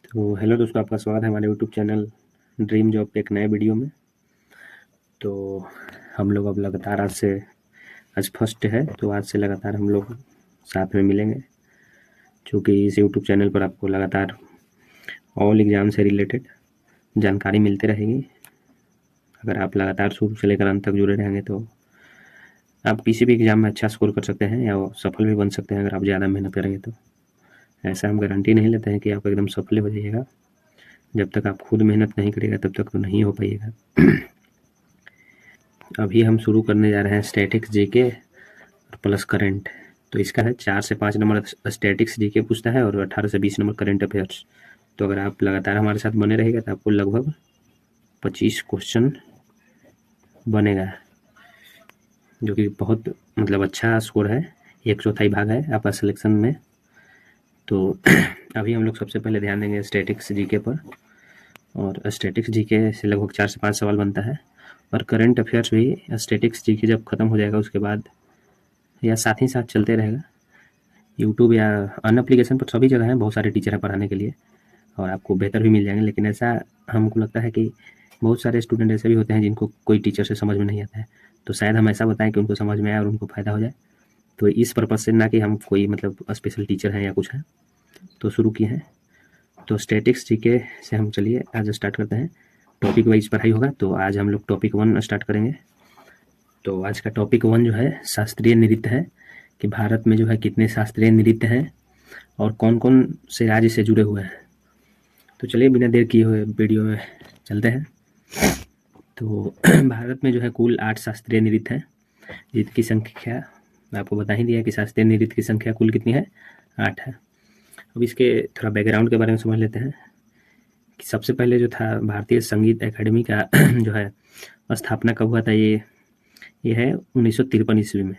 तो हेलो दोस्तों, आपका स्वागत है हमारे यूट्यूब चैनल ड्रीम जॉब के एक नए वीडियो में। तो हम लोग अब लगातार आज फर्स्ट है, तो आज से लगातार हम लोग साथ में मिलेंगे, क्योंकि इस यूट्यूब चैनल पर आपको लगातार ऑल एग्ज़ाम से रिलेटेड जानकारी मिलती रहेगी। अगर आप लगातार शुरू से लेकर अंत तक जुड़े रहेंगे तो आप किसी भी एग्ज़ाम में अच्छा स्कोर कर सकते हैं या सफल भी बन सकते हैं, अगर आप ज़्यादा मेहनत करेंगे तो। ऐसा हम गारंटी नहीं लेते हैं कि आप एकदम सफल हो जाइएगा। जब तक आप खुद मेहनत नहीं करिएगा तब तक तो नहीं हो पाइएगा। अभी हम शुरू करने जा रहे हैं स्टैटिक्स जीके प्लस करंट। तो इसका है 4 से 5 नंबर स्टैटिक्स जीके पूछता है और 18 से 20 नंबर करंट अफेयर्स। तो अगर आप लगातार हमारे साथ बने रहिएगा तो आपको लगभग 25 क्वेश्चन बनेगा, जो कि बहुत मतलब अच्छा स्कोर है। 1/4 भाग है आपका सिलेक्शन में। तो अभी हम लोग सबसे पहले ध्यान देंगे स्टैटिक्स जीके पर, और स्टैटिक्स जीके से लगभग 4 से 5 सवाल बनता है। और करंट अफेयर्स भी स्टैटिक्स जीके जब ख़त्म हो जाएगा उसके बाद या साथ ही साथ चलते रहेगा। यूट्यूब या अन्य एप्लीकेशन पर सभी जगह हैं, बहुत सारे टीचर हैं पढ़ाने के लिए और आपको बेहतर भी मिल जाएंगे। लेकिन ऐसा हमको लगता है कि बहुत सारे स्टूडेंट ऐसे भी होते हैं जिनको कोई टीचर से समझ में नहीं आता है, तो शायद हम ऐसा बताएं कि उनको समझ में आए और उनको फ़ायदा हो जाए। तो इस पर्पज़ से, ना कि हम कोई मतलब स्पेशल टीचर हैं या कुछ है, तो शुरू किए हैं। तो स्टैटिक्स जीके से हम चलिए आज स्टार्ट करते हैं। टॉपिक वाइज पढ़ाई होगा, तो आज हम लोग टॉपिक 1 स्टार्ट करेंगे। तो आज का टॉपिक 1 जो है शास्त्रीय नृत्य है, कि भारत में जो है कितने शास्त्रीय नृत्य हैं और कौन कौन से राज्य से जुड़े हुए हैं। तो चलिए बिना देर किए हुए वीडियो में चलते हैं। तो भारत में जो है कुल 8 शास्त्रीय नृत्य हैं, जिनकी संख्या आपको बता ही दिया कि शास्त्रीय नृत्य की संख्या कुल कितनी है, 8 है। अब इसके थोड़ा बैकग्राउंड के बारे में समझ लेते हैं कि सबसे पहले जो था भारतीय संगीत एकेडमी का जो है स्थापना कब हुआ था। ये है 1953 ईस्वी में।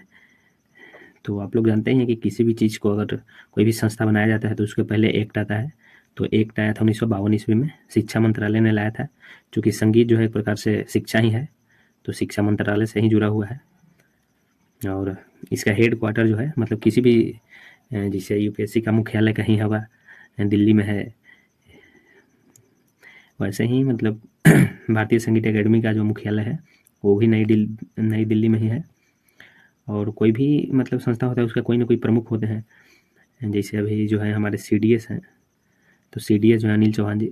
तो आप लोग जानते हैं कि किसी भी चीज़ को अगर कोई भी संस्था बनाया जाता है तो उसके पहले एक्ट आता है। तो एक्ट आया था 1952 ईस्वी में, शिक्षा मंत्रालय ने लाया था। चूँकि संगीत जो है एक प्रकार से शिक्षा ही है, तो शिक्षा मंत्रालय से ही जुड़ा हुआ है। और इसका हेड क्वार्टर जो है मतलब किसी भी जैसे यूपीएससी का मुख्यालय कहीं होगा दिल्ली में है, वैसे ही मतलब भारतीय संगीत एकेडमी का जो मुख्यालय है वो भी नई दिल्ली में ही है। और कोई भी मतलब संस्था होता है उसका कोई ना कोई प्रमुख होते हैं। जैसे अभी जो है हमारे सीडीएस हैं, तो सीडीएस जो है अनिल चौहान जी।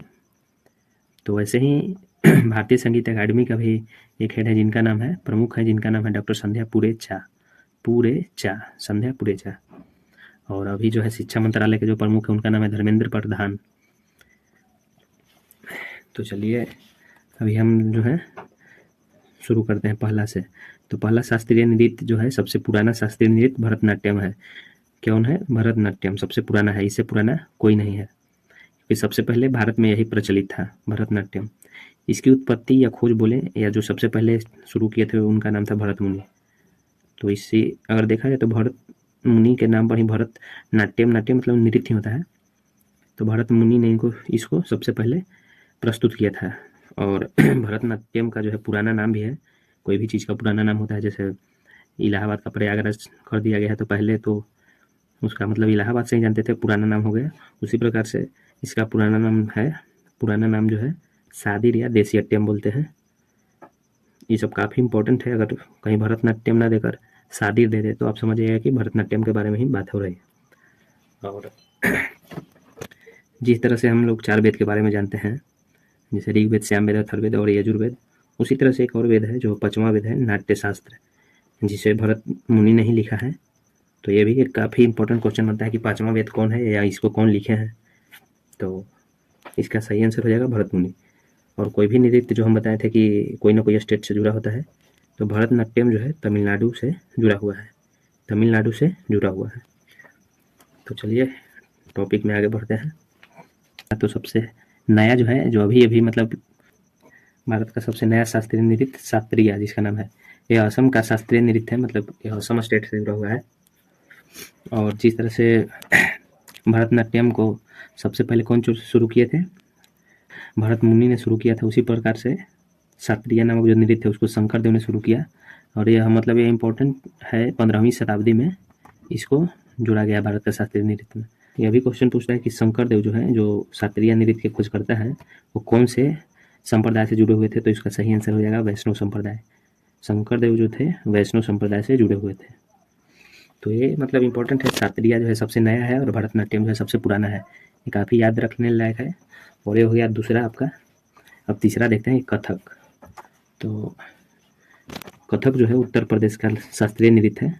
तो वैसे ही भारतीय संगीत अकादमी का भी एक हेड है जिनका नाम है, प्रमुख है जिनका नाम है डॉक्टर संध्या पुरेचा, संध्या पुरेचा। और अभी जो है शिक्षा मंत्रालय के जो प्रमुख है उनका नाम है धर्मेंद्र प्रधान। तो चलिए अभी हम जो है शुरू करते हैं पहला से। तो पहला शास्त्रीय नृत्य जो है, सबसे पुराना शास्त्रीय नृत्य भरतनाट्यम है। कौन है? भरतनाट्यम सबसे पुराना है, इससे पुराना कोई नहीं है, क्योंकि सबसे पहले भारत में यही प्रचलित था भरतनाट्यम। इसकी उत्पत्ति या खोज बोले या जो सबसे पहले शुरू किए थे उनका नाम था भरत मुनि। तो इससे अगर देखा जाए तो भरत मुनि के नाम पर ही भरत नाट्यम, नाट्यम मतलब नृत्य ही होता है। तो भरत मुनि ने इसको सबसे पहले प्रस्तुत किया था। और भरतनाट्यम का जो है पुराना नाम भी है, कोई भी चीज़ का पुराना नाम होता है। जैसे इलाहाबाद का प्रयागराज कर दिया गया है, तो पहले तो उसका मतलब इलाहाबाद से ही जानते थे, पुराना नाम हो गया। उसी प्रकार से इसका पुराना नाम जो है सादिर या देसियट्यम बोलते हैं। ये सब काफ़ी इंपॉर्टेंट है। अगर कहीं भरतनाट्यम ना देकर सादिर दे दे तो आप समझिएगा कि भरतनाट्यम के बारे में ही बात हो रही है। और जिस तरह से हम लोग 4 वेद के बारे में जानते हैं, जैसे ऋग्वेद, सामवेद, अथर्ववेद और यजुर्वेद, उसी तरह से एक और वेद है जो 5वां वेद है नाट्यशास्त्र, जिसे भरत मुनि ने ही लिखा है। तो ये भी एक काफ़ी इंपॉर्टेंट क्वेश्चन बनता है कि 5वां वेद कौन है या इसको कौन लिखे हैं। तो इसका सही आंसर हो जाएगा भरत मुनि। और कोई भी नृत्य जो हम बताए थे कि कोई ना कोई स्टेट से जुड़ा होता है, तो भरतनाट्यम जो है तमिलनाडु से जुड़ा हुआ है। तो चलिए टॉपिक में आगे बढ़ते हैं। तो सबसे नया जो है, जो अभी मतलब भारत का सबसे नया शास्त्रीय नृत्य शास्त्रीय, जिसका नाम है, यह असम का शास्त्रीय नृत्य है, मतलब यह असम स्टेट से जुड़ा हुआ है। और जिस तरह से भरतनाट्यम को सबसे पहले कौन शुरू किए थे? भरत मुनि ने शुरू किया था। उसी प्रकार से शास्त्रीय नामक जो नृत्य है उसको शंकरदेव ने शुरू किया। और यह इम्पोर्टेंट है, 15वीं शताब्दी में इसको जोड़ा गया भारत का शास्त्रीय नृत्य में। यह भी क्वेश्चन पूछता है कि शंकरदेव जो है, जो शास्त्रीय नृत्य की खोज करता है, वो कौन से संप्रदाय से जुड़े हुए थे? तो इसका सही आंसर हो जाएगा वैष्णव संप्रदाय। शंकरदेव जो थे वैष्णव संप्रदाय से जुड़े हुए थे। तो ये मतलब इम्पोर्टेंट है। शास्त्रीय जो है सबसे नया है और भरतनाट्यम जो है सबसे पुराना है। ये काफ़ी याद रखने लायक है। और ये हो गया दूसरा आपका। अब तीसरा देखते हैं कथक। तो कथक जो है उत्तर प्रदेश का शास्त्रीय नृत्य है।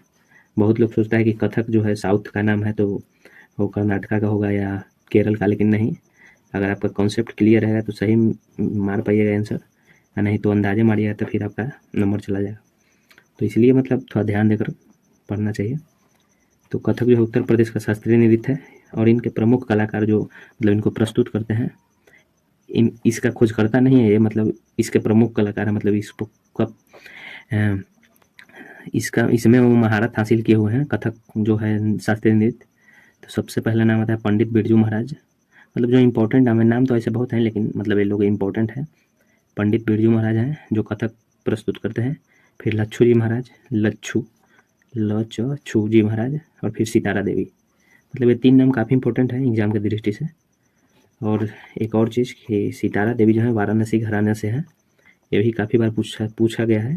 बहुत लोग सोचता है कि कथक जो है साउथ का नाम है, तो वो कर्नाटका का होगा या केरल का, लेकिन नहीं। अगर आपका कॉन्सेप्ट क्लियर रहेगा तो सही मार पाइएगा आंसर, या नहीं तो अंदाजे मारिएगा तो फिर आपका नंबर चला जाएगा। तो इसलिए मतलब थोड़ा ध्यान देकर पढ़ना चाहिए। तो कथक जो है उत्तर प्रदेश का शास्त्रीय नृत्य है और इनके प्रमुख कलाकार जो मतलब इनको प्रस्तुत करते हैं, इसका खोजकर्ता नहीं है ये, मतलब इसके प्रमुख कलाकार है। मतलब इसमें वो महारत हासिल किए हुए हैं कथक जो है शास्त्रीय नृत्य। तो सबसे पहला नाम आता है पंडित बिरजू महाराज। मतलब जो इम्पोर्टेंट नाम है, नाम तो ऐसे बहुत हैं लेकिन मतलब ये लोग इम्पोर्टेंट हैं। पंडित बिरजू महाराज हैं जो कथक प्रस्तुत करते हैं। फिर लच्छू जी महाराज, लच्छू जी महाराज, और फिर सितारा देवी। मतलब ये 3 नाम काफ़ी इंपॉर्टेंट है एग्जाम की दृष्टि से। और एक और चीज़ कि सितारा देवी जो है वाराणसी घराने से है। ये भी काफ़ी बार पूछा गया है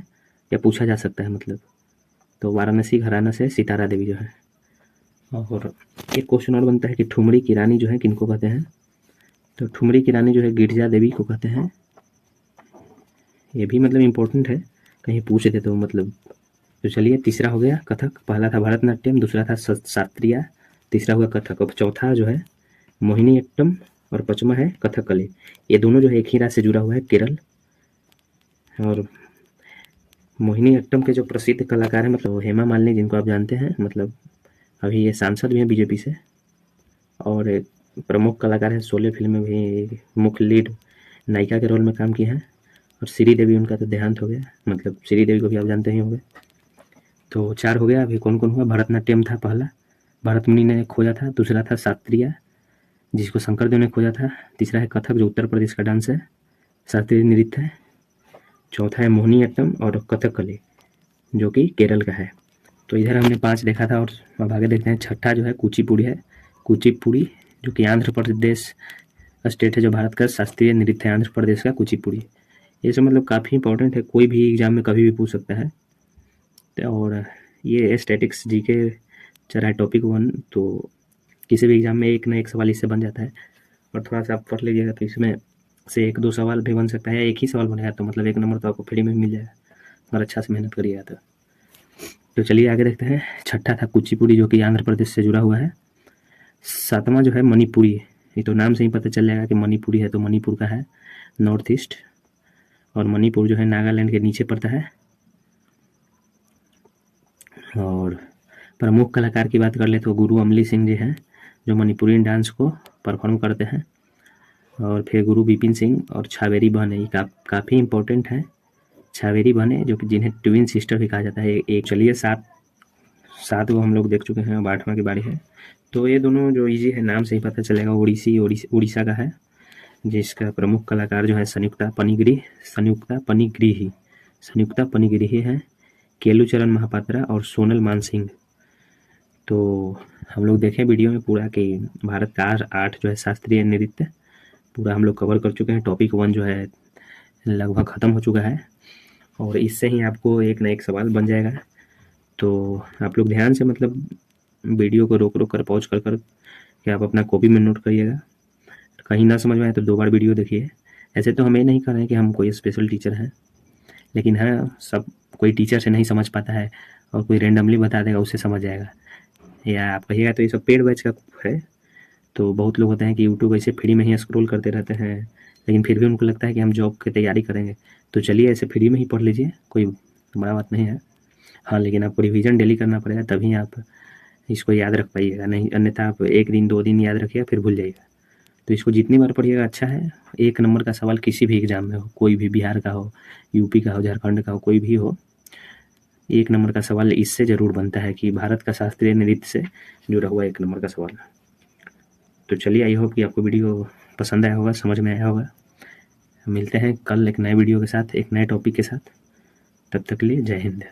या पूछा जा सकता है मतलब। तो वाराणसी घराना से सितारा देवी जो है। और एक क्वेश्चन और बनता है कि ठुमरी की रानी जो है किनको कहते हैं? तो ठुमरी की रानी जो है गिरजा देवी को कहते हैं। ये भी मतलब इम्पोर्टेंट है, कहीं पूछ दे तो मतलब। तो चलिए तीसरा हो गया कथक। पहला था भरतनाट्यम, दूसरा था शास्त्रीय, तीसरा हुआ कथक। अब चौथा जो है मोहिनीअट्टम और पांचवा है कथकली। ये दोनों जो है एक ही राज्य से जुड़ा हुआ है, केरल। और मोहिनीअट्टम के जो प्रसिद्ध कलाकार हैं मतलब हेमा मालिनी, जिनको आप जानते हैं, मतलब अभी ये सांसद भी हैं बीजेपी से। और एक प्रमुख कलाकार है, शोले फिल्म में भी मुख्य लीड नायिका के रोल में काम किए हैं। और श्री देवी, उनका तो देहांत हो गया, मतलब श्री देवी को भी आप जानते ही होंगे। तो 4 हो गया। अभी कौन कौन हुआ? भरतनाट्यम था पहला, भरत मुनि ने खोजा था। दूसरा था शास्त्रीय, जिसको शंकरदेव ने खोजा था। तीसरा है कथक, जो उत्तर प्रदेश का डांस है, शास्त्रीय नृत्य है। चौथा है मोहिनीअट्टम और कथकली, जो कि केरल का है। तो इधर हमने 5 देखा था और अब आगे देखते हैं। छठा जो है कुचिपुड़ी है। कुचिपुड़ी जो कि आंध्र प्रदेश स्टेट है, जो भारत का शास्त्रीय नृत्य है, आंध्र प्रदेश का कुचिपुड़ी। ये सब मतलब काफ़ी इंपॉर्टेंट है, कोई भी एग्जाम में कभी भी पूछ सकता है। और ये स्टैटिक्स जीके चल रहा है टॉपिक 1, तो किसी भी एग्जाम में एक ना एक सवाल इससे बन जाता है। और थोड़ा सा आप पढ़ लीजिएगा तो इसमें से 1-2 सवाल भी बन सकता है, या एक ही सवाल बनेगा तो मतलब 1 नंबर तो आपको फ्री में मिल जाएगा अगर अच्छा से मेहनत करिएगा तो चलिए आगे देखते हैं। छठा था कुचिपुड़ी, जो कि आंध्र प्रदेश से जुड़ा हुआ है। 7वां जो है मणिपुरी। ये तो नाम से ही पता चल जाएगा कि मणिपुरी है, तो मणिपुर का है, नॉर्थ ईस्ट। और मणिपुर जो है नागालैंड के नीचे पड़ता है। और प्रमुख कलाकार की बात कर ले तो गुरु अमली सिंह जी हैं, जो मणिपुरी डांस को परफॉर्म करते हैं। और फिर गुरु विपिन सिंह और छावेरी बहन है, ये काफ़ी इंपॉर्टेंट है। छावेरी बहन है जो कि जिन्हें ट्विन सिस्टर भी कहा जाता है। एक चलिए 7 को हम लोग देख चुके हैं, अब 8वां की बारी है। तो ये दोनों जो इजी है, नाम से ही पता चलेगा, उड़ीसा का है, जिसका प्रमुख कलाकार जो है संयुक्ता पनिग्रीही है, केलुचरण महापात्रा और सोनल मानसिंह। तो हम लोग देखें वीडियो में पूरा कि भारत का 8 जो है शास्त्रीय नृत्य पूरा हम लोग कवर कर चुके हैं। टॉपिक 1 जो है लगभग ख़त्म हो चुका है और इससे ही आपको एक ना एक सवाल बन जाएगा। तो आप लोग ध्यान से मतलब वीडियो को रोक कर पॉज कर कि आप अपना कॉपी में नोट करिएगा। कहीं ना समझ में आए तो 2 बार वीडियो देखिए। ऐसे तो हम ये नहीं कर रहे हैं कि हम कोई स्पेशल टीचर हैं, लेकिन हाँ, सब कोई टीचर से नहीं समझ पाता है और कोई रेंडमली बता देगा उससे समझ जाएगा, या आप कहिएगा तो ये सब पेड बैच का है। तो बहुत लोग होते हैं कि यूट्यूब ऐसे फ्री में ही स्क्रॉल करते रहते हैं, लेकिन फिर भी उनको लगता है कि हम जॉब की तैयारी करेंगे। तो चलिए ऐसे फ्री में ही पढ़ लीजिए, कोई बड़ा बात नहीं है। हाँ, लेकिन आपको रिवीजन डेली करना पड़ेगा, तभी आप इसको याद रख पाइएगा, नहीं अन्यथा आप 1 दिन 2 दिन याद रखिएगा फिर भूल जाइएगा। तो इसको जितनी बार पढ़िएगा अच्छा है। 1 नंबर का सवाल किसी भी एग्जाम में हो, कोई भी, बिहार का हो, यूपी का हो, झारखंड का हो, कोई भी हो, 1 नंबर का सवाल इससे ज़रूर बनता है कि भारत का शास्त्रीय नृत्य से जुड़ा हुआ 1 नंबर का सवाल। तो चलिए, आई होप कि आपको वीडियो पसंद आया होगा, समझ में आया होगा। मिलते हैं कल एक नए वीडियो के साथ, एक नए टॉपिक के साथ। तब तक के लिए जय हिंद।